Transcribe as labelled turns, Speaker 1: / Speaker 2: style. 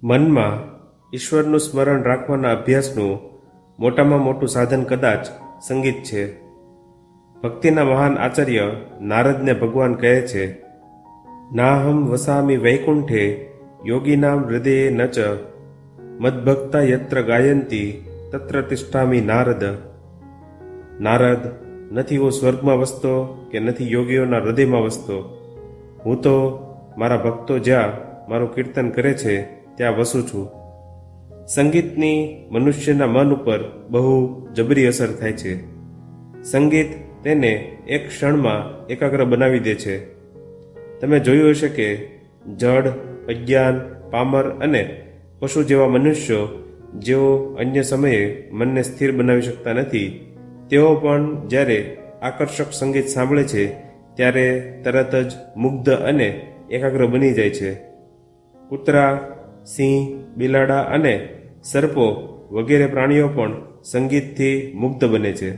Speaker 1: મનમાં ઈશ્વરનું સ્મરણ રાખવાના અભ્યાસનું મોટામાં મોટું સાધન કદાચ સંગીત છે. ભક્તિના મહાન આચાર્ય નારદને ભગવાન કહે છે, નાહમ વસામી વૈકુંઠે યોગીનામ હૃદયે ન ચ મદ્ભક્તા યત્ર ગાયંતી તત્ર તિષ્ઠામિ નારદ. નારદ, નથી હું સ્વર્ગમાં વસતો કે નથી યોગીઓના હૃદયમાં વસતો. હું તો મારા ભક્તો જ્યાં મારું કીર્તન કરે છે ત્યાં વસું છું. સંગીતની મનુષ્યના મન ઉપર બહુ જબરી અસર થાય છે. સંગીત તેને એક ક્ષણમાં એકાગ્ર બનાવી દે છે. તમે જોયું હશે કે જડ, અજ્ઞાન, પામર અને પશુ જેવા મનુષ્યો જેઓ અન્ય સમયે મનને સ્થિર બનાવી શકતા નથી, તેઓ પણ જ્યારે આકર્ષક સંગીત સાંભળે છે ત્યારે તરત જ મુગ્ધ અને એકાગ્ર બની જાય છે. કૂતરા, સિંહ, બિલાડા અને સર્પો વગેરે પ્રાણીઓ પણ સંગીતથી મુગ્ધ બને છે.